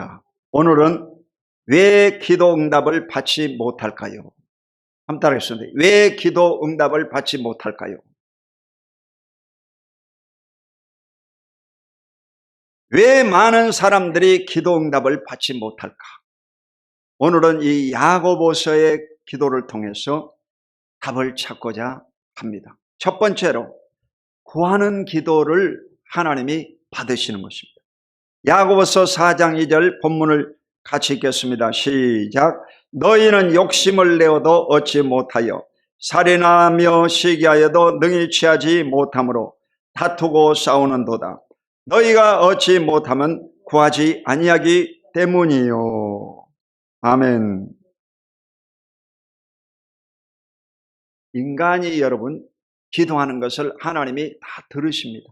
자, 오늘은 왜 기도 응답을 받지 못할까요? 한번 따라하겠습니다. 왜 기도 응답을 받지 못할까요? 왜 많은 사람들이 기도 응답을 받지 못할까? 오늘은 이 야고보서의 기도를 통해서 답을 찾고자 합니다. 첫 번째로 구하는 기도를 하나님이 받으시는 것입니다. 야고보서 4장 2절 본문을 같이 읽겠습니다. 시작. 너희는 욕심을 내어도 얻지 못하여 살인하며 시기하여도 능히 취하지 못하므로 다투고 싸우는도다. 너희가 얻지 못하면 구하지 아니하기 때문이요. 아멘. 인간이 여러분 기도하는 것을 하나님이 다 들으십니다.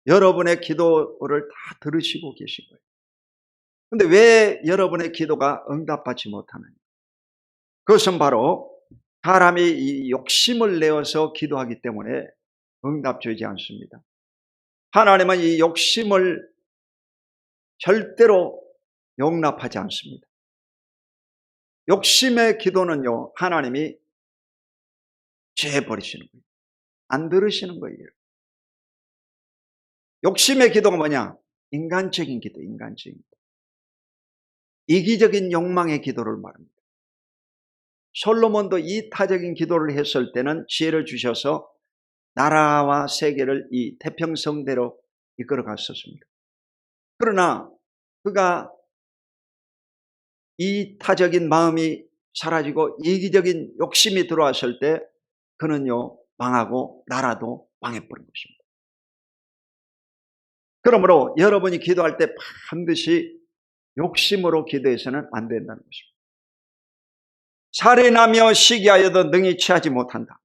여러분의 기도를 다 들으시고 계신 거예요. 그런데 왜 여러분의 기도가 응답받지 못하느냐? 그것은 바로 사람이 이 욕심을 내어서 기도하기 때문에 응답되지 않습니다. 하나님은 이 욕심을 절대로 용납하지 않습니다. 욕심의 기도는요, 하나님이 죄버리시는 거예요. 안 들으시는 거예요. 욕심의 기도가 뭐냐? 인간적인 기도, 인간적인 기도. 이기적인 욕망의 기도를 말합니다. 솔로몬도 이타적인 기도를 했을 때는 지혜를 주셔서 나라와 세계를 이 태평성대로 이끌어 갔었습니다. 그러나 그가 이타적인 마음이 사라지고 이기적인 욕심이 들어왔을 때 그는요 망하고 나라도 망해버린 것입니다. 그러므로 여러분이 기도할 때 반드시 욕심으로 기도해서는 안 된다는 것입니다. 살인하며 시기하여도 능히 취하지 못한다.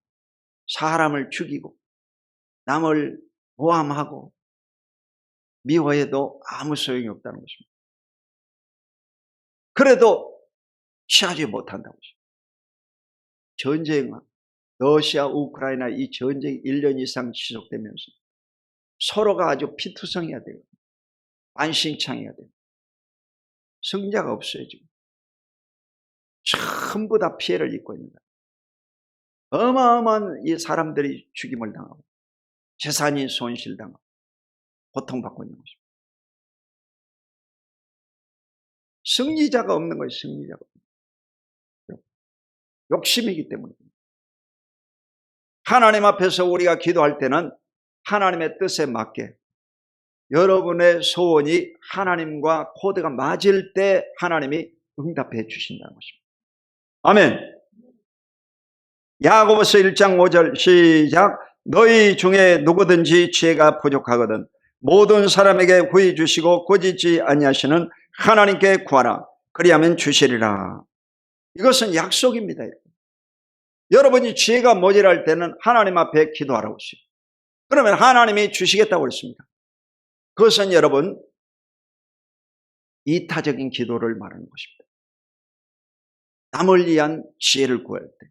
사람을 죽이고 남을 모함하고 미워해도 아무 소용이 없다는 것입니다. 그래도 취하지 못한다고 했습니다. 전쟁, 러시아, 우크라이나 이 전쟁이 1년 이상 지속되면서 서로가 아주 피투성이야 돼요. 안심창이야 돼요. 승자가 없어요, 지금. 전부 다 피해를 입고 있는 거예요. 어마어마한 이 사람들이 죽임을 당하고 재산이 손실당하고 고통받고 있는 것입니다. 승리자가 없는 거예요, 승리자가. 욕심이기 때문입니다. 하나님 앞에서 우리가 기도할 때는 하나님의 뜻에 맞게 여러분의 소원이 하나님과 코드가 맞을 때 하나님이 응답해 주신다는 것입니다. 아멘. 야고보서 1장 5절 시작. 너희 중에 누구든지 지혜가 부족하거든 모든 사람에게 구해 주시고 꾸짖지 아니하시는 하나님께 구하라. 그리하면 주시리라. 이것은 약속입니다. 여러분이 지혜가 모자랄 때는 하나님 앞에 기도하라고 했어요. 그러면 하나님이 주시겠다고 했습니다. 그것은 여러분 이타적인 기도를 말하는 것입니다. 남을 위한 지혜를 구할 때,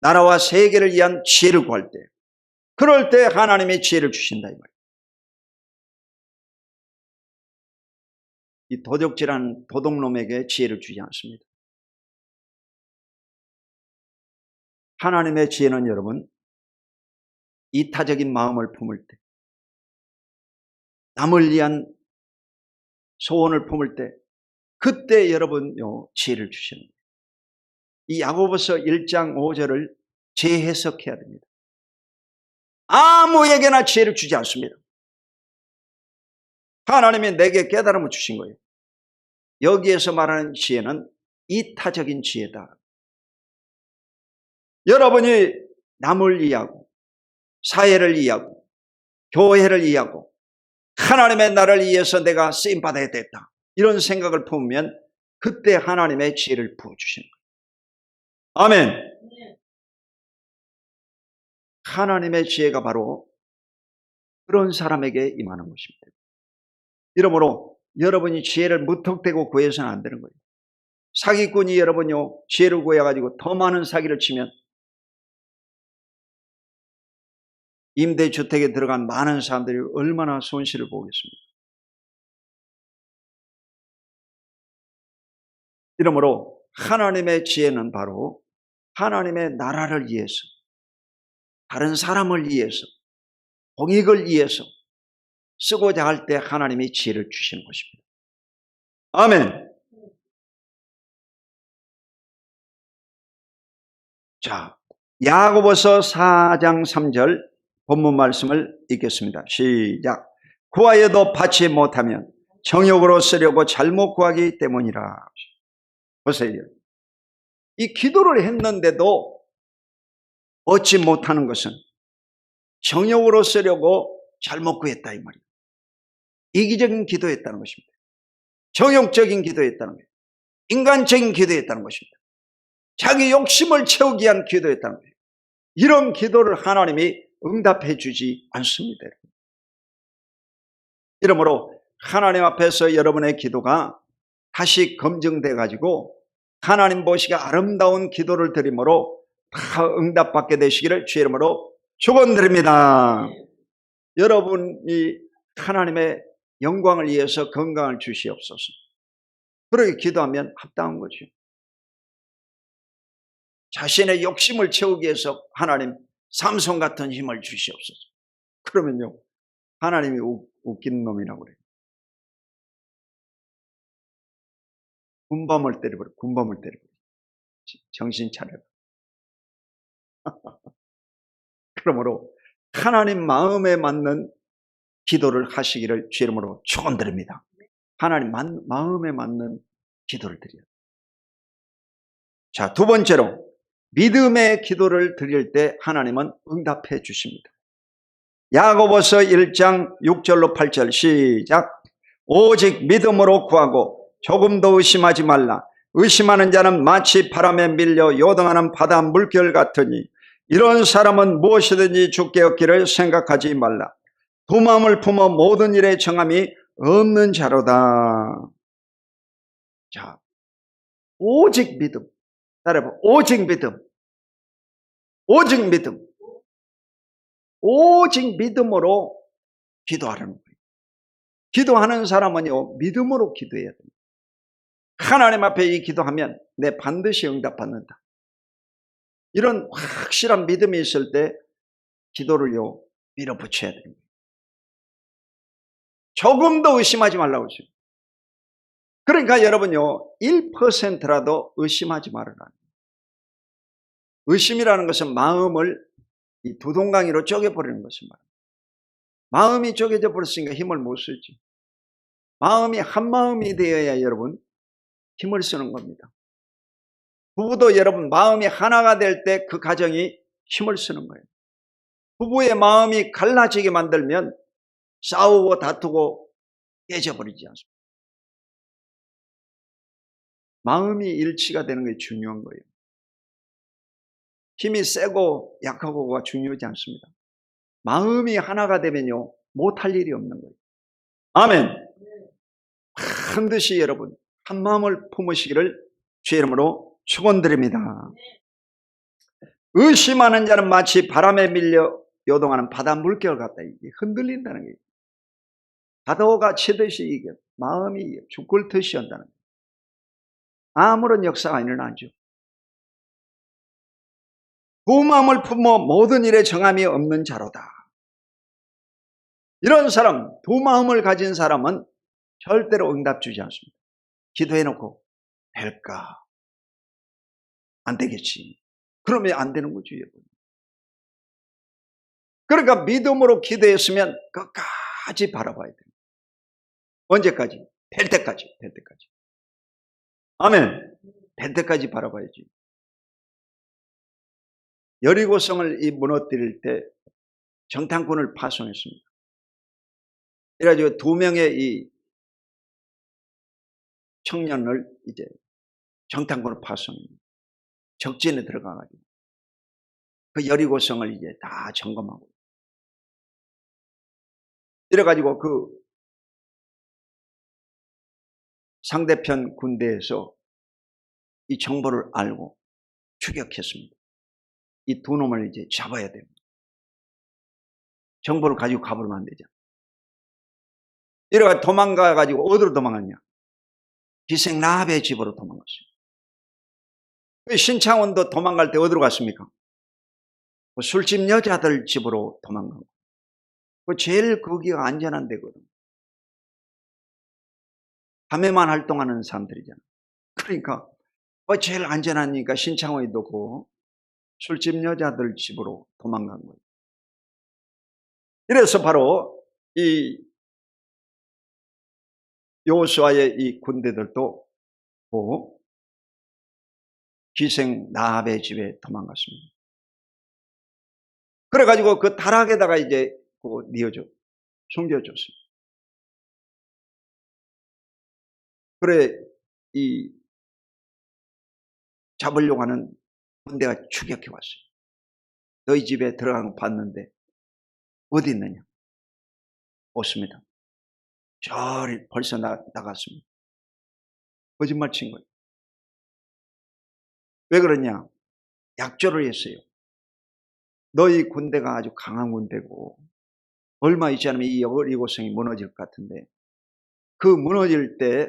나라와 세계를 위한 지혜를 구할 때, 그럴 때 하나님이 지혜를 주신다 이 말이에요. 이 도적질한 도둑놈에게 지혜를 주지 않습니다. 하나님의 지혜는 여러분 이타적인 마음을 품을 때, 남을 위한 소원을 품을 때, 그때 여러분요 지혜를 주시는 거예요. 이 야고보서 1장 5절을 재해석해야 됩니다. 아무에게나 지혜를 주지 않습니다. 하나님이 내게 깨달음을 주신 거예요. 여기에서 말하는 지혜는 이타적인 지혜다. 여러분이 남을 이해하고 사회를 이해하고 교회를 이해하고 하나님의 나라를 위해서 내가 쓰임받아야 됐다, 이런 생각을 품으면 그때 하나님의 지혜를 부어주시는 거예요. 아멘. 하나님의 지혜가 바로 그런 사람에게 임하는 것입니다. 이러므로 여러분이 지혜를 무턱대고 구해서는 안 되는 거예요. 사기꾼이 여러분요 지혜를 구해가지고 더 많은 사기를 치면 임대주택에 들어간 많은 사람들이 얼마나 손실을 보겠습니까? 이러므로 하나님의 지혜는 바로 하나님의 나라를 위해서, 다른 사람을 위해서, 공익을 위해서 쓰고자 할 때 하나님이 지혜를 주시는 것입니다. 아멘. 자, 야고보서 4장 3절 본문 말씀을 읽겠습니다. 시작. 구하여도 받지 못하면 정욕으로 쓰려고 잘못 구하기 때문이라. 보세요. 이 기도를 했는데도 얻지 못하는 것은 정욕으로 쓰려고 잘못 구했다 이 말이에요. 이기적인 기도했다는 것입니다. 정욕적인 기도했다는 거예요. 인간적인 기도했다는 것입니다. 자기 욕심을 채우기 위한 기도했다는 거예요. 이런 기도를 하나님이 응답해 주지 않습니다. 이러므로 하나님 앞에서 여러분의 기도가 다시 검증돼 가지고 하나님 보시기에 아름다운 기도를 드림으로 다 응답받게 되시기를 주의 이름으로 축원드립니다. 여러분이 하나님의 영광을 위해서 건강을 주시옵소서. 그렇게 기도하면 합당한 거죠. 자신의 욕심을 채우기 위해서 하나님 삼손 같은 힘을 주시옵소서. 그러면요, 하나님이 웃기는 놈이라고 그래요. 군밤을 때려버려. 군밤을 때려버려. 정신 차려라. 그러므로 하나님 마음에 맞는 기도를 하시기를 주의 이름으로 축원드립니다. 하나님 마음에 맞는 기도를 드려요. 자, 두 번째로 믿음의 기도를 드릴 때 하나님은 응답해 주십니다. 야고보서 1장 6절로 8절 시작. 오직 믿음으로 구하고 조금도 의심하지 말라. 의심하는 자는 마치 바람에 밀려 요동하는 바다 물결 같으니 이런 사람은 무엇이든지 주께 얻기를 생각하지 말라. 두 마음을 품어 모든 일에 정함이 없는 자로다. 자, 오직 믿음. 따라해봐. 오직 믿음. 오직 믿음. 오직 믿음으로 기도하라는 거예요. 기도하는 사람은요, 믿음으로 기도해야 됩니다. 하나님 앞에 이 기도하면 내 반드시 응답받는다. 이런 확실한 믿음이 있을 때 기도를요, 밀어붙여야 됩니다. 조금도 의심하지 말라고 하죠. 그러니까 여러분요, 1%라도 의심하지 말아라. 의심이라는 것은 마음을 이 두 동강이로 쪼개버리는 것입니다. 마음이 쪼개져 버렸으니까 힘을 못 쓰지. 마음이 한 마음이 되어야 여러분 힘을 쓰는 겁니다. 부부도 여러분 마음이 하나가 될 때 그 가정이 힘을 쓰는 거예요. 부부의 마음이 갈라지게 만들면 싸우고 다투고 깨져버리지 않습니다. 마음이 일치가 되는 게 중요한 거예요. 힘이 세고 약하고가 중요하지 않습니다. 마음이 하나가 되면요, 못할 일이 없는 거예요. 아멘. 반드시 여러분 한 마음을 품으시기를 주의 이름으로 축원드립니다. 의심하는 자는 마치 바람에 밀려 요동하는 바다 물결 같다. 이게 흔들린다는 거예요. 파도가 치듯이 이게 마음이 죽을 듯이 한다는 거예요. 아무런 역사가 일어나죠. 두 마음을 품어 모든 일에 정함이 없는 자로다. 이런 사람, 두 마음을 가진 사람은 절대로 응답 주지 않습니다. 기도해놓고 될까? 안 되겠지. 그러면 안 되는 거죠. 그러니까 믿음으로 기도했으면 끝까지 바라봐야 돼요. 언제까지? 될 때까지. 될 때까지. 아멘. 될 때까지 바라봐야지. 여리고성을 무너뜨릴 때 정탐꾼을 파송했습니다. 그래가지고 두 명의 이 청년을 이제 정탐꾼을 파송합니다. 적진에 들어가가지고 그 여리고성을 이제 다 점검하고 이래가지고 그 상대편 군대에서 이 정보를 알고 추격했습니다. 이 두 놈을 이제 잡아야 됩니다. 정보를 가지고 가버리면 안 되죠. 이래가 도망가가지고 어디로 도망갔냐? 기생 라합의 집으로 도망갔어요. 그 신창원도 도망갈 때 어디로 갔습니까? 그 술집 여자들 집으로 도망간 거예요. 그 제일 거기가 안전한 데거든. 밤에만 활동하는 사람들이잖아. 그러니까 제일 안전하니까 신창원이도 그 술집 여자들 집으로 도망간 거예요. 이래서 바로 이 여호수아의 이 군대들도 그 기생 라합의 집에 도망갔습니다. 그래가지고 그 다락에다가 이제 숨겨줬습니다. 그래 이 잡으려고 하는 군대가 추격해 왔어요. 너희 집에 들어가는 거 봤는데 어디 있느냐? 없습니다. 저리 벌써 나갔습니다. 거짓말 친 거예요. 왜 그러냐? 약조를 했어요. 너희 군대가 아주 강한 군대고 얼마 있지 않으면 이 여리고성이 무너질 것 같은데 그 무너질 때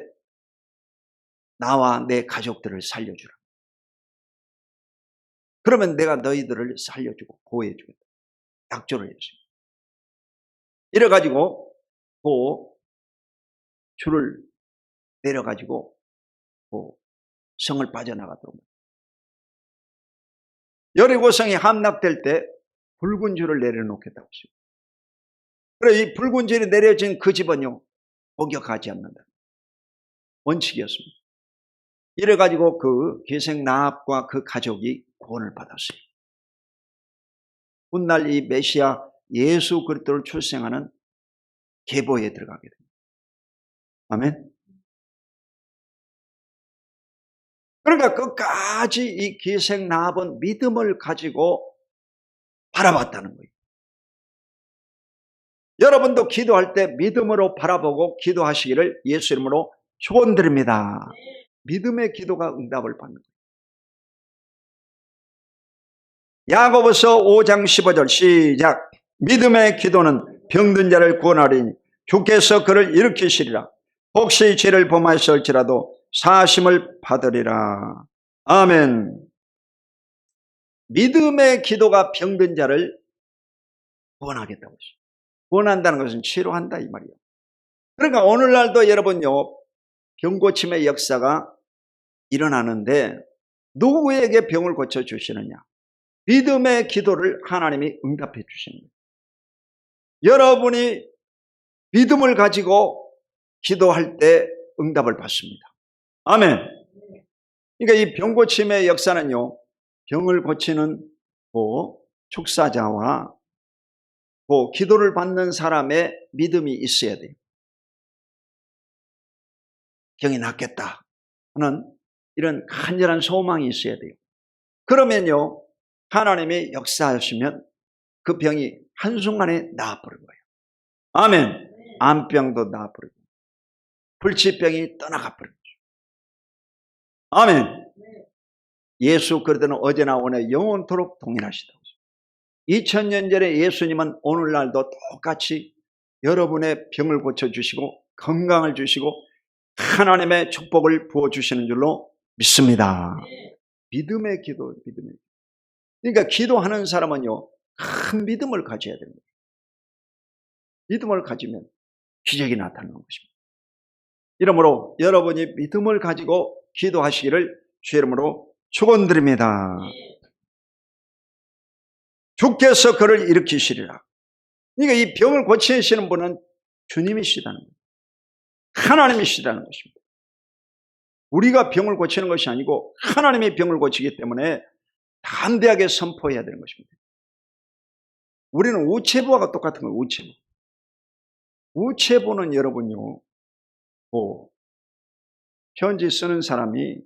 나와 내 가족들을 살려주라. 그러면 내가 너희들을 살려주고 보호해주겠다. 약조를 했어요. 이래가지고 그 줄을 내려가지고 그 성을 빠져나가도록. 여리고성이 함락될 때 붉은 줄을 내려놓겠다고 했어요. 그래 이 붉은 줄이 내려진 그 집은요 공격하지 않는다. 원칙이었습니다. 이래가지고 그 기생 라합과 그 가족이 구원을 받았어요. 훗날 이 메시아 예수 그리스도를 출생하는 계보에 들어가게 됩니다. 아멘. 그러니까 끝까지 이 기생 라합은 믿음을 가지고 바라봤다는 거예요. 여러분도 기도할 때 믿음으로 바라보고 기도하시기를 예수 이름으로 축원드립니다. 믿음의 기도가 응답을 받는 거예요. 야고보서 5장 15절 시작. 믿음의 기도는 병든 자를 구원하리니 주께서 그를 일으키시리라. 혹시 죄를 범하였을지라도 사심을 받으리라. 아멘. 믿음의 기도가 병든 자를 구원하겠다고 했어요. 구원한다는 것은 치료한다 이 말이에요. 그러니까 오늘날도 여러분요 병고침의 역사가 일어나는데 누구에게 병을 고쳐주시느냐? 믿음의 기도를 하나님이 응답해 주시는 거예요. 여러분이 믿음을 가지고 기도할 때 응답을 받습니다. 아멘. 그러니까 이 병고침의 역사는요 병을 고치는 축사자와 기도를 받는 사람의 믿음이 있어야 돼요. 병이 낫겠다 하는 이런 간절한 소망이 있어야 돼요. 그러면요 하나님이 역사하시면 그 병이 한순간에 나아버린 거예요. 아멘. 암병도 나아버리고 불치병이 떠나가버린 거죠. 아멘. 예수 그리스도는 어제나 오늘 영원토록 동일하시다고. 2000년 전에 예수님은 오늘날도 똑같이 여러분의 병을 고쳐주시고 건강을 주시고 하나님의 축복을 부어주시는 줄로 믿습니다. 믿음의 기도, 믿음의 기도. 그러니까 기도하는 사람은요 큰 믿음을 가져야 됩니다. 믿음을 가지면 기적이 나타나는 것입니다. 이러므로 여러분이 믿음을 가지고 기도하시기를 주의 이름으로 축원드립니다. 주께서 그를 일으키시리라. 그러니까 이 병을 고치시는 분은 주님이시다는 거예요. 하나님이시다는 것입니다. 우리가 병을 고치는 것이 아니고 하나님이 병을 고치기 때문에 담대하게 선포해야 되는 것입니다. 우리는 우체부와 똑같은 거예요. 우체부. 우체부는 여러분요 편지 쓰는 사람이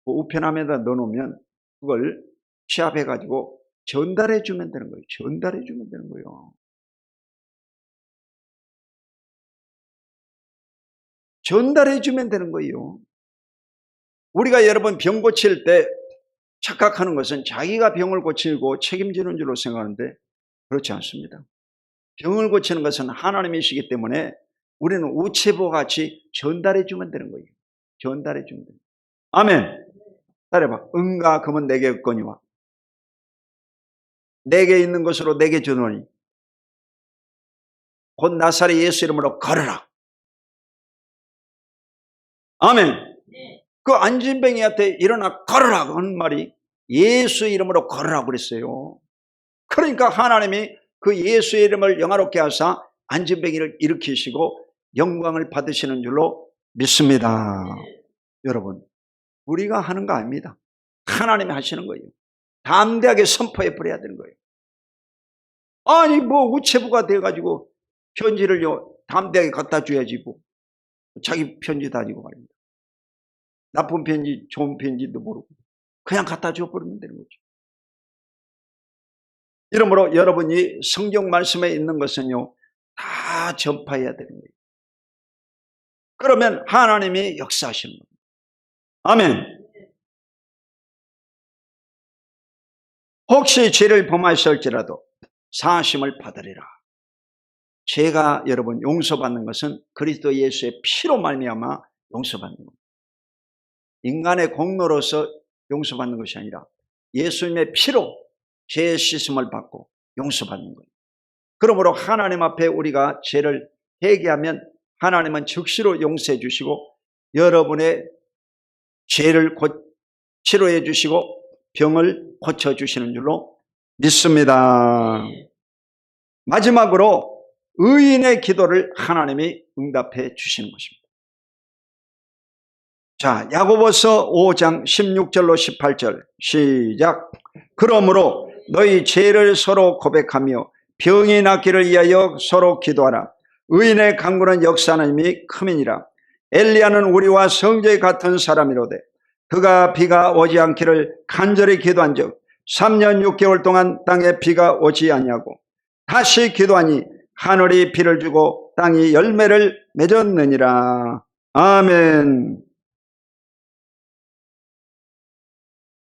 우편함에다 넣어놓으면 그걸 취합해가지고 전달해 주면 되는 거예요. 전달해 주면 되는 거예요. 전달해 주면 되는 거예요. 우리가 여러분 병 고칠 때 착각하는 것은 자기가 병을 고치고 책임지는 줄로 생각하는데 그렇지 않습니다. 병을 고치는 것은 하나님이시기 때문에 우리는 우체부와 같이 전달해 주면 되는 거예요. 전달해 주면 됩니다. 아멘. 따라해봐. 은과 금은 내게 없거니와 내게 있는 것으로 내게 주노니 곧 나사렛 예수 이름으로 걸으라. 아멘. 그 안진뱅이한테 일어나 걸으라 하는 말이 예수 이름으로 걸으라고 그랬어요. 그러니까 하나님이 그 예수의 이름을 영화롭게 하사 안진뱅이를 일으키시고 영광을 받으시는 줄로 믿습니다. 여러분, 우리가 하는 거 아닙니다. 하나님이 하시는 거예요. 담대하게 선포해 버려야 되는 거예요. 아니 뭐 우체부가 돼가지고 편지를요 담대하게 갖다 줘야지 뭐 자기 편지 다니고 말입니다. 나쁜 편지 좋은 편지도 모르고 그냥 갖다 줘 버리면 되는 거죠. 이러므로 여러분이 성경 말씀에 있는 것은요 다 전파해야 되는 거예요. 그러면 하나님이 역사하시는 겁니다. 아멘. 혹시 죄를 범하였을지라도 사하심을 받으리라. 죄가 여러분 용서받는 것은 그리스도 예수의 피로 말미암아 용서받는 겁니다. 인간의 공로로서 용서받는 것이 아니라 예수님의 피로 죄의 씻음을 받고 용서받는 거예요. 그러므로 하나님 앞에 우리가 죄를 회개하면 하나님은 즉시로 용서해 주시고 여러분의 죄를 치료해 주시고 병을 고쳐 주시는 줄로 믿습니다. 마지막으로 의인의 기도를 하나님이 응답해 주시는 것입니다. 자, 야고보서 5장 16절로 18절 시작. 그러므로 너희 죄를 서로 고백하며 병이 낫기를 위하여 서로 기도하라. 의인의 간구는 역사하나님이 크민이라. 엘리야는 우리와 성전이 같은 사람이로되 그가 비가 오지 않기를 간절히 기도한 적 3년 6개월 동안 땅에 비가 오지 아니하고 다시 기도하니 하늘이 비를 주고 땅이 열매를 맺었느니라. 아멘.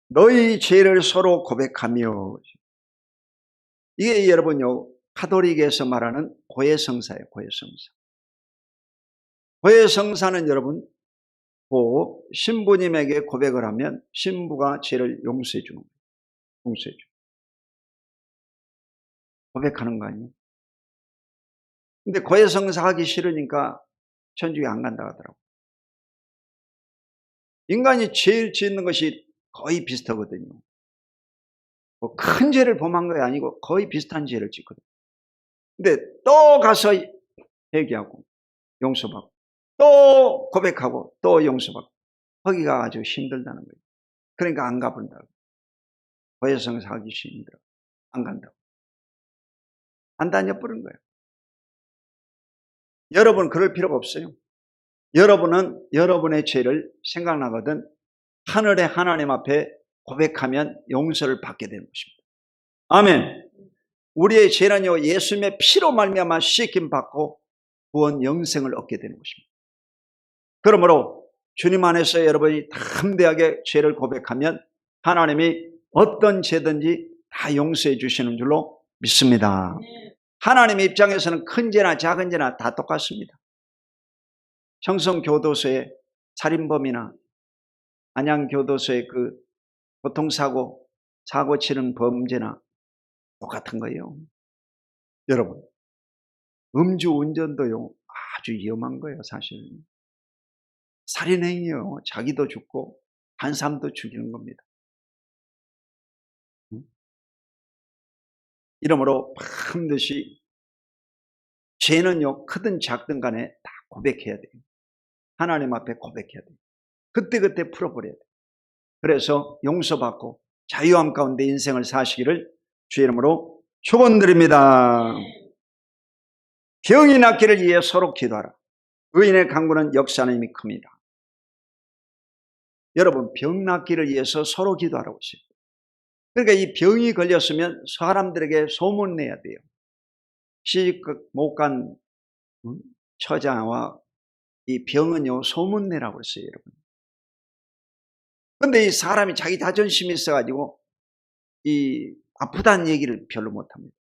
너희 죄를 서로 고백하며, 이게 여러분요 가톨릭에서 말하는 고해성사예요. 고해성사. 고해성사는 여러분 신부님에게 고백을 하면 신부가 죄를 용서해 주는 거예요. 용서해 줘. 고백하는 거 아니에요. 근데 고해성사 하기 싫으니까 천주교 안 간다 하더라고. 인간이 죄 짓는 것이 거의 비슷하거든요. 뭐 큰 죄를 범한 게 아니고 거의 비슷한 죄를 짓거든요. 근데 또 가서 회개하고 용서받고 또 고백하고 또 용서받고 하기가 아주 힘들다는 거예요. 그러니까 안 가본다고. 고해성사 하기 힘들어. 안 간다고. 안 다녀버린 거예요. 여러분 그럴 필요가 없어요. 여러분은 여러분의 죄를 생각나거든 하늘의 하나님 앞에 고백하면 용서를 받게 되는 것입니다. 아멘. 우리의 죄는요 예수님의 피로 말미암아 씻김 받고 구원 영생을 얻게 되는 것입니다. 그러므로 주님 안에서 여러분이 담대하게 죄를 고백하면 하나님이 어떤 죄든지 다 용서해 주시는 줄로 믿습니다. 하나님의 입장에서는 큰 죄나 작은 죄나 다 똑같습니다. 청성교도소의 살인범이나 안양교도소의 그 교통사고 치는 범죄나 똑같은 거예요. 여러분 음주운전도요 아주 위험한 거예요. 사실은 살인행위요 자기도 죽고 한 사람도 죽이는 겁니다. 이러므로 반드시 죄는요 크든 작든 간에 다 고백해야 돼요. 하나님 앞에 고백해야 돼요. 그때그때 풀어버려야 돼요. 그래서 용서받고 자유함 가운데 인생을 사시기를 주의 이름으로 축원드립니다. 병이 낫기를 위해 서로 기도하라. 의인의 간구는 역사하는 힘이 큽니다. 여러분 병 낫기를 위해서 서로 기도하라고 했어요. 그러니까 이 병이 걸렸으면 사람들에게 소문내야 돼요. 시집 못 간 처자와 이 병은요 소문내라고 했어요. 여러분. 그런데 이 사람이 자기 자존심이 있어가지고 이 아프다는 얘기를 별로 못합니다.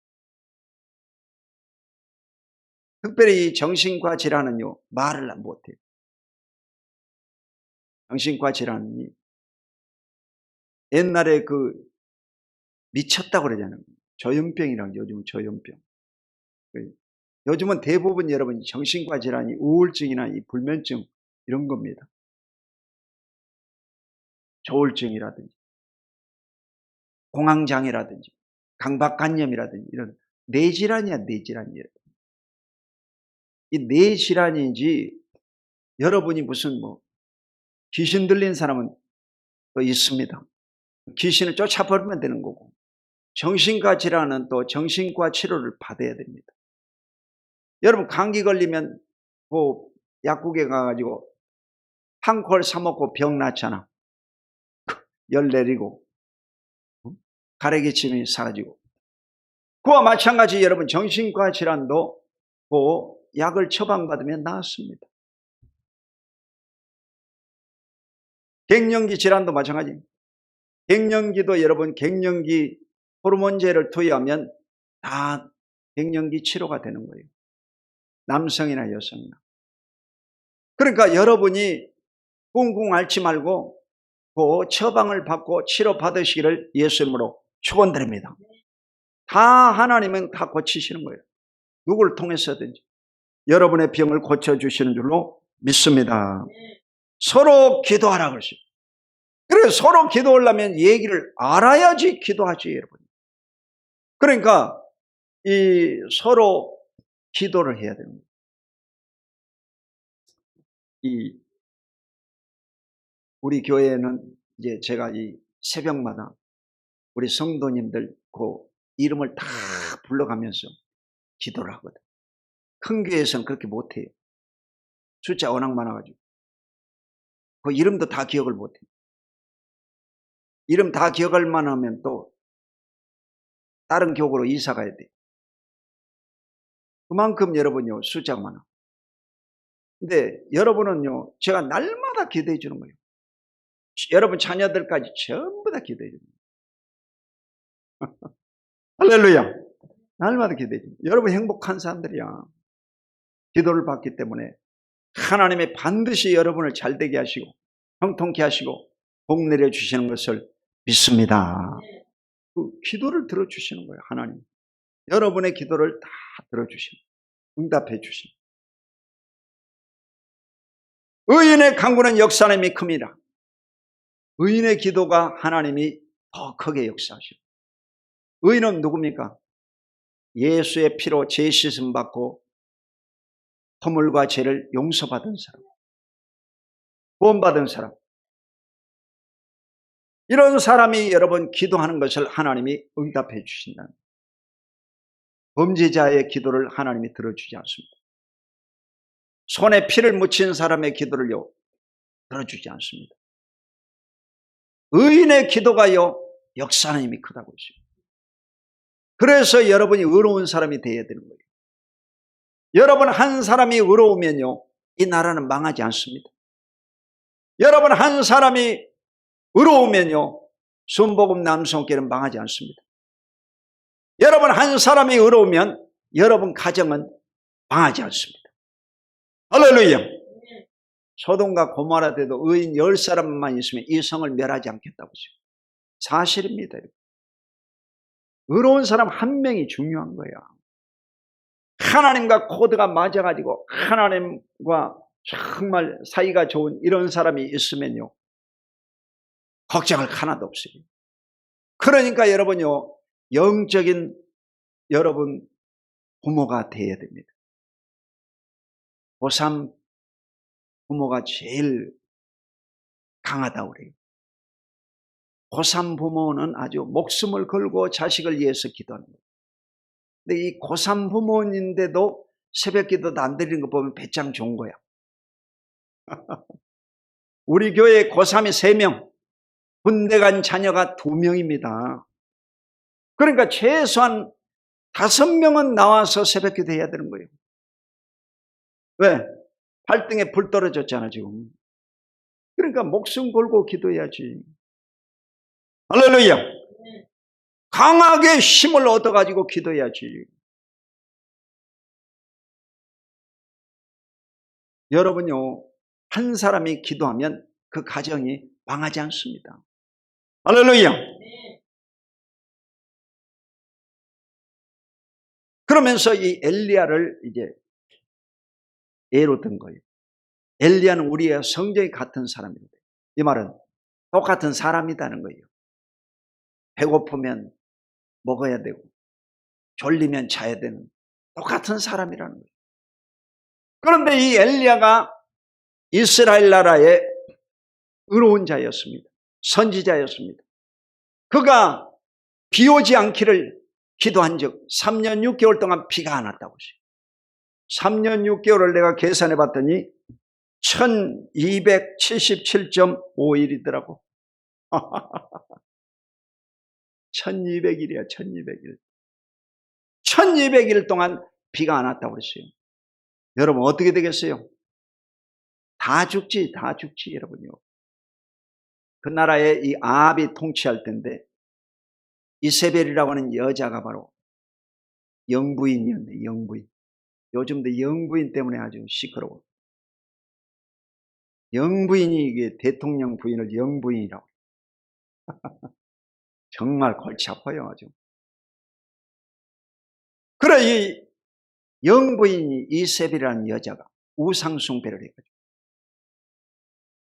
특별히 이 정신과 질환은요 말을 못해요. 정신과 질환이 옛날에 그 미쳤다고 그러잖아요. 조현병이라고, 요즘은 조현병. 요즘은 대부분 여러분 정신과 질환이 우울증이나 이 불면증 이런 겁니다. 조울증이라든지 공황장애라든지 강박관념이라든지 이런 뇌질환이야, 뇌질환이에요. 이 뇌질환인지 여러분이 무슨 뭐 귀신 들린 사람은 또 있습니다. 귀신을 쫓아버리면 되는 거고, 정신과 질환은 또 정신과 치료를 받아야 됩니다. 여러분 감기 걸리면 그 약국에 가가지고 한 콜 사 먹고 병 낫잖아. 열 내리고 가래기침이 사라지고. 그와 마찬가지 여러분 정신과 질환도 그 약을 처방받으면 나았습니다. 갱년기 질환도 마찬가지. 갱년기도 여러분 갱년기 호르몬제를 투여하면 다 갱년기 치료가 되는 거예요. 남성이나 여성이나. 그러니까 여러분이 꿍꿍 앓지 말고 그 처방을 받고 치료 받으시기를 예수 이름으로 축원드립니다. 다 하나님은 다 고치시는 거예요. 누구를 통해서든지 여러분의 병을 고쳐주시는 줄로 믿습니다. 서로 기도하라 그러시죠. 그래서 서로 기도하려면 얘기를 알아야지 기도하지, 여러분. 그러니까 이 서로 기도를 해야 됩니다. 이 우리 교회는 이제 제가 이 새벽마다 우리 성도님들 그 이름을 다 불러가면서 기도를 하거든. 큰 교회에서는 그렇게 못해요. 숫자 워낙 많아가지고 그 이름도 다 기억을 못해요. 이름 다 기억할 만하면 또 다른 교구로 이사 가야 돼요. 그만큼 여러분요 숫자가 많아. 근데 여러분은요 제가 날마다 기도해 주는 거예요. 여러분 자녀들까지 전부 다 기도해 주는 거예요. 할렐루야. 날마다 기도해 주는 거예요. 여러분 행복한 사람들이야. 기도를 받기 때문에 하나님이 반드시 여러분을 잘되게 하시고 형통케 하시고 복 내려주시는 것을 믿습니다. 그 기도를 들어주시는 거예요. 하나님 여러분의 기도를 다 들어주시는 응답해 주시는 의인의 간구는 역사함이 큽니다. 의인의 기도가 하나님이 더 크게 역사하시고 의인은 누굽니까? 예수의 피로 죄 씻음 받고 허물과 죄를 용서받은 사람, 구원받은 사람, 이런 사람이 여러분 기도하는 것을 하나님이 응답해 주신다는 거예요. 범죄자의 기도를 하나님이 들어주지 않습니다. 손에 피를 묻힌 사람의 기도를요 들어주지 않습니다. 의인의 기도가요 역사하는 힘이 크다고 했어요. 그래서 여러분이 의로운 사람이 되어야 되는 거예요. 여러분 한 사람이 의로우면요 이 나라는 망하지 않습니다. 여러분 한 사람이 의로우면요 순복음 남성교회는 망하지 않습니다. 여러분 한 사람이 의로우면 여러분 가정은 망하지 않습니다. 할렐루야. 소돔과 고모라 때도 의인 10사람만 있으면 이 성을 멸하지 않겠다고 했어요. 사실입니다. 의로운 사람 한 명이 중요한 거야. 하나님과 코드가 맞아가지고 하나님과 정말 사이가 좋은 이런 사람이 있으면요 걱정할 하나도 없어요. 그러니까 여러분요 영적인 여러분 부모가 되어야 됩니다. 고3 부모가 제일 강하다고 그래요. 고3 부모는 아주 목숨을 걸고 자식을 위해서 기도하는 거예요. 근데 이 고3 부모인데도 새벽 기도도 안 드리는 거 보면 배짱 좋은 거야. 우리 교회에 고3이 3명, 군대 간 자녀가 2명입니다. 그러니까 최소한 5명은 나와서 새벽 기도 해야 되는 거예요. 왜? 발등에 불 떨어졌잖아 지금. 그러니까 목숨 걸고 기도해야지. 할렐루야. 강하게 힘을 얻어가지고 기도해야지. 여러분요 한 사람이 기도하면 그 가정이 망하지 않습니다. 할렐루야. 그러면서 이 엘리야를 이제 예로 든 거예요. 엘리야는 우리의 성적이 같은 사람입니다. 이 말은 똑같은 사람이라는 거예요. 배고프면 먹어야 되고 졸리면 자야 되는 똑같은 사람이라는 거예요. 그런데 이 엘리야가 이스라엘 나라의 의로운 자였습니다. 선지자였습니다. 그가 비 오지 않기를 기도한 적 3년 6개월 동안 비가 안 왔다고 했어요. 3년 6개월을 내가 계산해 봤더니 1277.5일이더라고. 1200일이야, 1200일. 1200일 동안 비가 안 왔다고 그랬어요. 여러분, 어떻게 되겠어요? 다 죽지, 다 죽지, 여러분요. 그 나라에 이 아합이 통치할 텐데, 이세벨이라고 하는 여자가 바로 영부인이었네, 영부인. 요즘도 영부인 때문에 아주 시끄러워. 영부인이 이게 대통령 부인을 영부인이라고. 정말 골치 아파요, 아주. 그래, 이 영부인이 이세벨이라는 여자가 우상숭배를 해가지고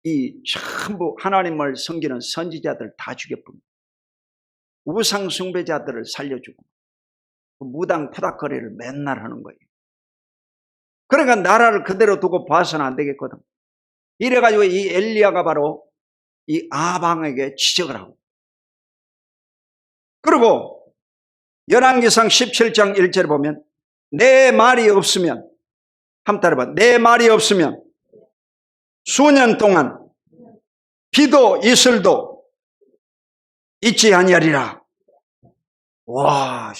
이 전부 하나님을 섬기는 선지자들 다 죽여버립니다. 우상숭배자들을 살려주고 무당 푸닥거리를 맨날 하는 거예요. 그러니까 나라를 그대로 두고 봐서는 안 되겠거든. 이래가지고 이 엘리야가 바로 이 아방에게 지적을 하고, 그리고 열왕기상 17장 1절에 보면 내 말이 없으면, 한번 따라봐, 내 말이 없으면 수년 동안 비도 이슬도 있지 아니하리라. 와,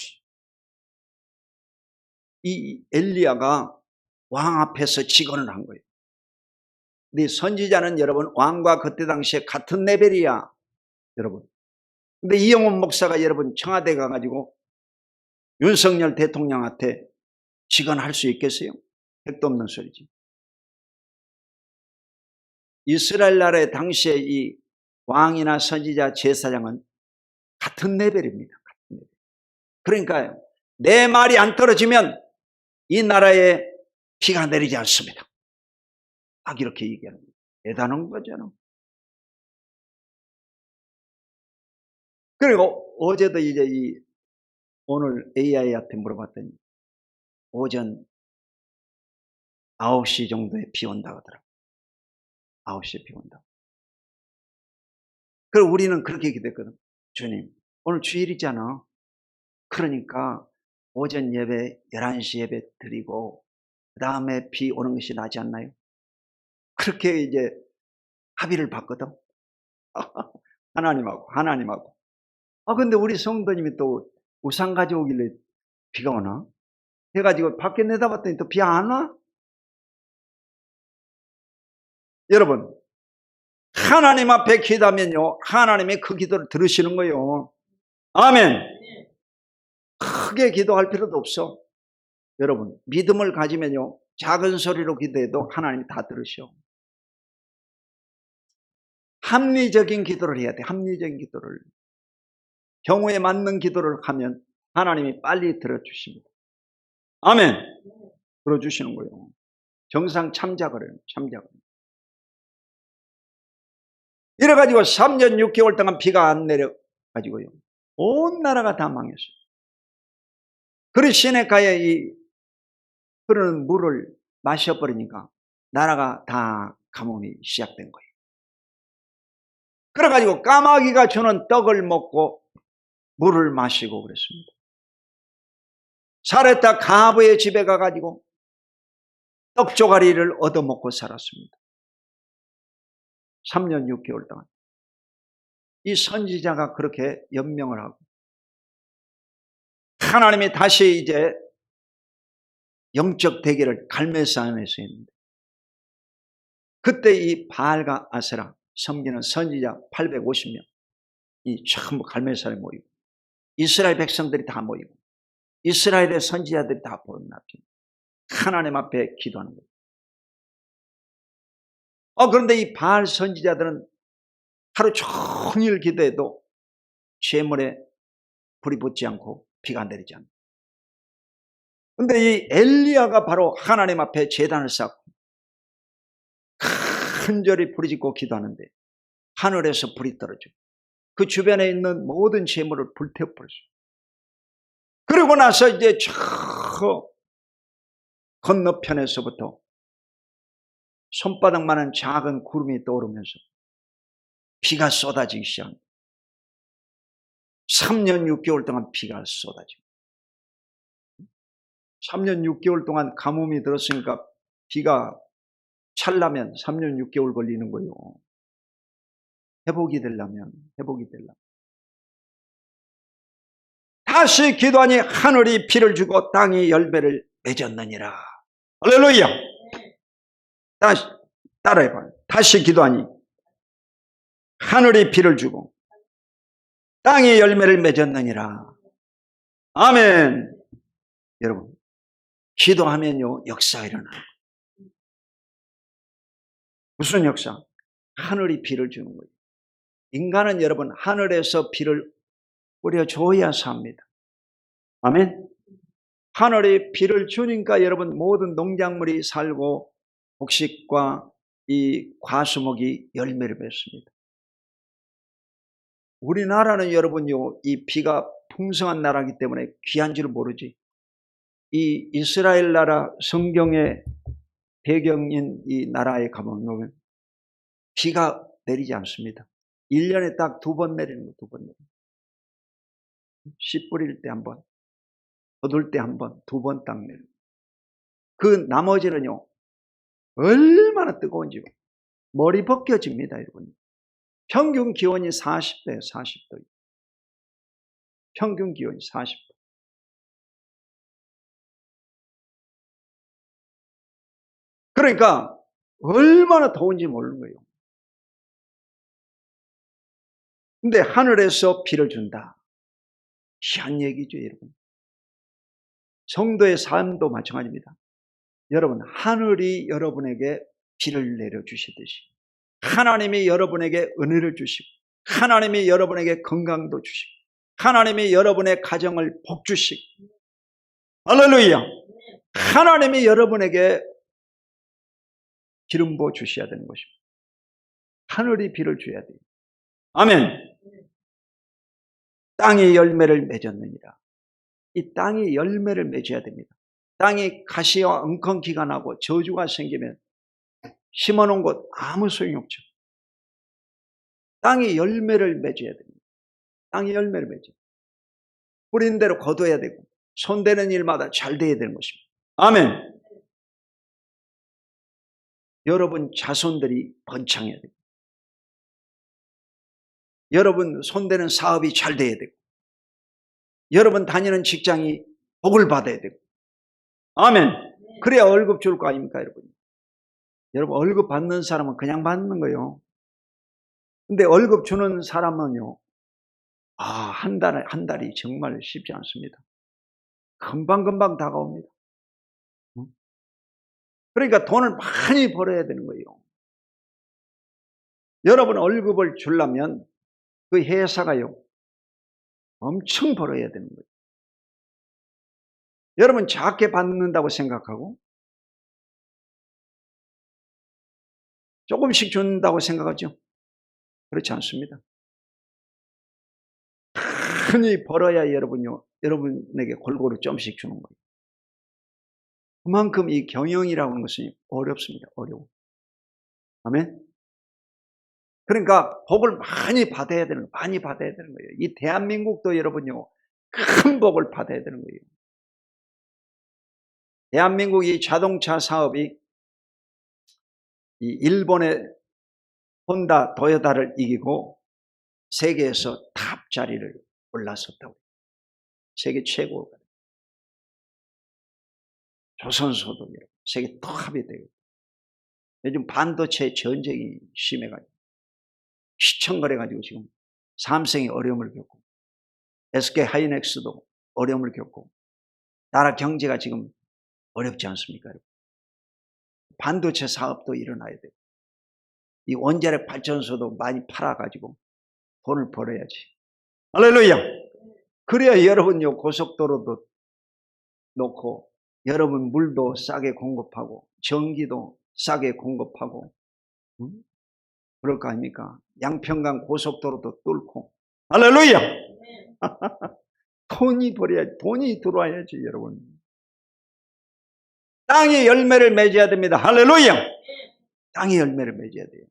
이 엘리야가 왕 앞에서 직언을 한 거예요. 네 선지자는 여러분 왕과 그때 당시에 같은 레벨이야, 여러분. 근데 이영훈 목사가 여러분 청와대 가가지고 윤석열 대통령한테 직언할 수 있겠어요? 택도 없는 소리지. 이스라엘 나라의 당시에 이 왕이나 선지자 제사장은 같은 레벨입니다. 같은 레벨. 그러니까 내 말이 안 떨어지면 이 나라에 비가 내리지 않습니다. 딱 이렇게 얘기하는 거예요. 대단한 거잖아. 그리고 어제도 이제 오늘 AI한테 물어봤더니 오전 9시 정도에 비 온다고 하더라고요. 9시에 비 온다고. 그리고 우리는 그렇게 기도했거든. 주님, 오늘 주일이잖아. 그러니까 오전 예배 11시 예배 드리고 그 다음에 비 오는 것이 나지 않나요? 그렇게 이제 합의를 봤거든. 하나님하고. 근데 우리 성도님이 또 우산 가져오길래 비가 오나? 해가지고 밖에 내다봤더니 또 비 안 와? 여러분, 하나님 앞에 기도하면요, 하나님이 그 기도를 들으시는 거예요. 아멘. 크게 기도할 필요도 없어. 여러분, 믿음을 가지면요, 작은 소리로 기도해도 하나님이 다 들으셔. 합리적인 기도를 해야 돼. 합리적인 기도를. 경우에 맞는 기도를 하면 하나님이 빨리 들어주십니다. 아멘. 들어주시는 거예요. 정상 참작을 해요. 참작을. 이래가지고 3년 6개월 동안 비가 안 내려가지고요, 온 나라가 다 망했어요. 그리고 시내가에 이 흐르는 물을 마셔버리니까 나라가 다 가뭄이 시작된 거예요. 그래가지고 까마귀가 주는 떡을 먹고 물을 마시고 그랬습니다. 사레타 가부의 집에 가가지고 떡조가리를 얻어먹고 살았습니다. 3년 6개월 동안. 이 선지자가 그렇게 연명을 하고 하나님이 다시 이제 영적 대결을 갈멜산에서 했는데, 그때 이 바알과 아세라 섬기는 선지자 850명 이 전부 갈멜산에 모이고 이스라엘 백성들이 다 모이고 이스라엘의 선지자들이 다 보름납치 하나님 앞에 기도하는 거예요. 그런데 이 바알 선지자들은 하루 종일 기도해도 재물에 불이 붙지 않고 비가 내리지 않고. 근데 이 엘리야가 바로 하나님 앞에 제단을 쌓고 간절히 부르짖고 기도하는데 하늘에서 불이 떨어지고 그 주변에 있는 모든 재물을 불태워버렸어요. 그리고 나서 이제 저 건너편에서부터 손바닥만한 작은 구름이 떠오르면서 비가 쏟아지기 시작합니다. 3년 6개월 동안 비가 쏟아지고 3년 6개월 동안 가뭄이 들었으니까 비가 찰려면 3년 6개월 걸리는 거예요. 회복이 되려면. 다시 기도하니 하늘이 비를 주고 땅이 열매를 맺었느니라. 할렐루야. 다시 따라해봐요. 다시 기도하니 하늘이 비를 주고 땅이 열매를 맺었느니라. 아멘. 여러분, 기도하면요 역사가 일어나요. 무슨 역사? 하늘이 비를 주는 거예요. 인간은 여러분 하늘에서 비를 뿌려줘야 삽니다. 아멘. 하늘이 비를 주니까 여러분 모든 농작물이 살고 곡식과 이 과수목이 열매를 맺습니다. 우리나라는 여러분요 이 비가 풍성한 나라이기 때문에 귀한 줄 모르지. 이 이스라엘 나라 성경의 배경인 이 나라에 가보면 비가 내리지 않습니다. 1년에 딱 2번 내리는 거, 2번 내리는 거. 씨 뿌릴 때 한 번, 거둘 때 한 번, 2번 딱 내리는 거. 그 나머지는요 얼마나 뜨거운지 머리 벗겨집니다. 여러분. 평균 기온이 40도예요. 40도. 평균 기온이 40도. 그러니까 얼마나 더운지 모르는 거예요. 근데 하늘에서 비를 준다. 희한 얘기죠, 여러분. 성도의 삶도 마찬가지입니다. 여러분, 하늘이 여러분에게 비를 내려주시듯이 하나님이 여러분에게 은혜를 주시고 하나님이 여러분에게 건강도 주시고 하나님이 여러분의 가정을 복주시고 할렐루야. 하나님이 여러분에게 기름 부어 주셔야 되는 것입니다. 하늘이 비를 줘야 돼요. 아멘. 땅이 열매를 맺었느니라. 이 땅이 열매를 맺어야 됩니다. 땅이 가시와 엉겅퀴가 나고 저주가 생기면 심어놓은 곳 아무 소용이 없죠. 땅이 열매를 맺어야 됩니다. 땅이 열매를 맺어야 뿌린 대로 거둬야 되고 손대는 일마다 잘 돼야 되는 것입니다. 아멘. 여러분 자손들이 번창해야 됩니다. 여러분 손대는 사업이 잘 돼야 되고 여러분 다니는 직장이 복을 받아야 되고 아멘. 그래야 월급 줄 거 아닙니까 여러분. 여러분 월급 받는 사람은 그냥 받는 거예요. 근데 월급 주는 사람은요 한 달이 정말 쉽지 않습니다. 금방금방 다가옵니다. 그러니까 돈을 많이 벌어야 되는 거예요. 여러분 월급을 주려면 그 회사가요 엄청 벌어야 되는 거예요. 여러분 작게 받는다고 생각하고 조금씩 준다고 생각하죠? 그렇지 않습니다. 많이 벌어야 여러분에게 골고루 좀씩 주는 거예요. 그만큼 이 경영이라고 하는 것은 어렵습니다. 어려워. 아멘. 그러니까 복을 많이 받아야 되는 거예요. 이 대한민국도 여러분요 큰 복을 받아야 되는 거예요. 대한민국 이 자동차 사업이 이 일본의 혼다, 도요타를 이기고 세계에서 탑 자리를 올랐었다고. 세계 최고가. 조선소도 세계 탑이 되고. 요즘 반도체 전쟁이 심해가지고 시청거래가지고 지금 삼성이 어려움을 겪고 SK 하이닉스도 어려움을 겪고 나라 경제가 지금 어렵지 않습니까? 반도체 사업도 일어나야 돼요. 이 원자력 발전소도 많이 팔아가지고 돈을 벌어야지. 할렐루야. 그래야 여러분요 고속도로도 놓고 여러분 물도 싸게 공급하고 전기도 싸게 공급하고 그럴 거 아닙니까? 양평강 고속도로도 뚫고. 할렐루야. 돈이 벌어야지. 돈이 들어와야지 여러분. 땅이 열매를 맺어야 됩니다. 할렐루야. 땅이 열매를 맺어야 돼요.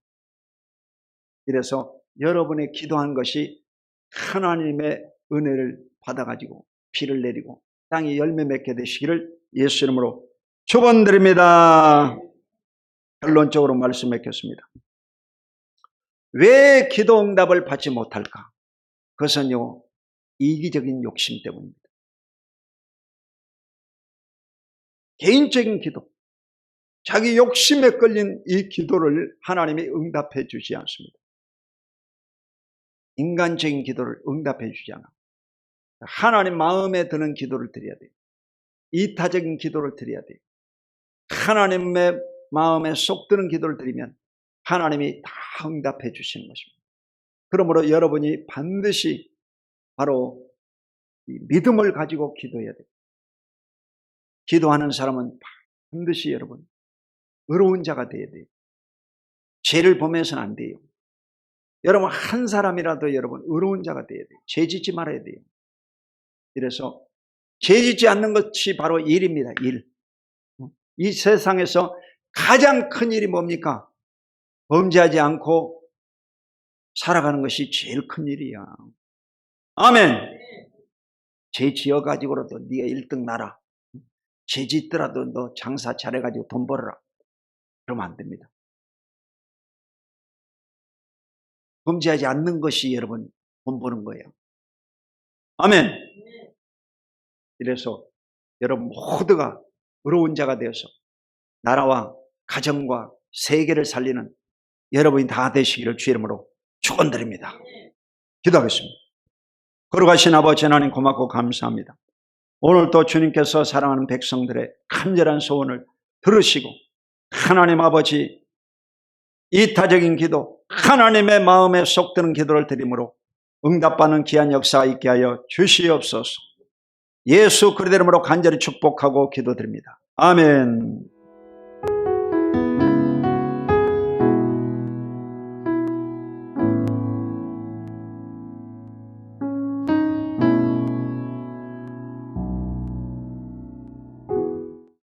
그래서 여러분의 기도한 것이 하나님의 은혜를 받아가지고 비를 내리고 땅이 열매 맺게 되시기를 예수 이름으로 축원드립니다. 결론적으로 말씀 맺겠습니다. 왜 기도 응답을 받지 못할까? 그것은요 이기적인 욕심 때문입니다. 개인적인 기도, 자기 욕심에 끌린 이 기도를 하나님이 응답해 주지 않습니다. 인간적인 기도를 응답해 주지 않아. 하나님 마음에 드는 기도를 드려야 돼요. 이타적인 기도를 드려야 돼요. 하나님의 마음에 쏙 드는 기도를 드리면 하나님이 다 응답해 주시는 것입니다. 그러므로 여러분이 반드시 바로 이 믿음을 가지고 기도해야 돼요. 기도하는 사람은 반드시 여러분 의로운 자가 되어야 돼요. 죄를 보면서는 안 돼요. 여러분 한 사람이라도 여러분 의로운 자가 되어야 돼요. 죄 짓지 말아야 돼요. 그래서 죄 짓지 않는 것이 바로 일입니다. 일. 이 세상에서 가장 큰 일이 뭡니까? 범죄하지 않고 살아가는 것이 제일 큰 일이야. 아멘. 죄 지어가지고라도 네가 1등 나라. 죄 짓더라도 너 장사 잘해가지고 돈 벌어라. 그러면 안 됩니다. 범죄하지 않는 것이 여러분 돈 버는 거예요. 아멘. 이래서 여러분 모두가 의로운 자가 되어서 나라와 가정과 세계를 살리는 여러분이 다 되시기를 주 이름으로 축원드립니다. 기도하겠습니다. 거룩하신 아버지 하나님 고맙고 감사합니다. 오늘 또 주님께서 사랑하는 백성들의 간절한 소원을 들으시고 하나님 아버지 이타적인 기도, 하나님의 마음에 쏙 드는 기도를 드림으로 응답받는 귀한 역사가 있게 하여 주시옵소서. 예수 그리스도 이름으로 간절히 축복하고 기도드립니다. 아멘.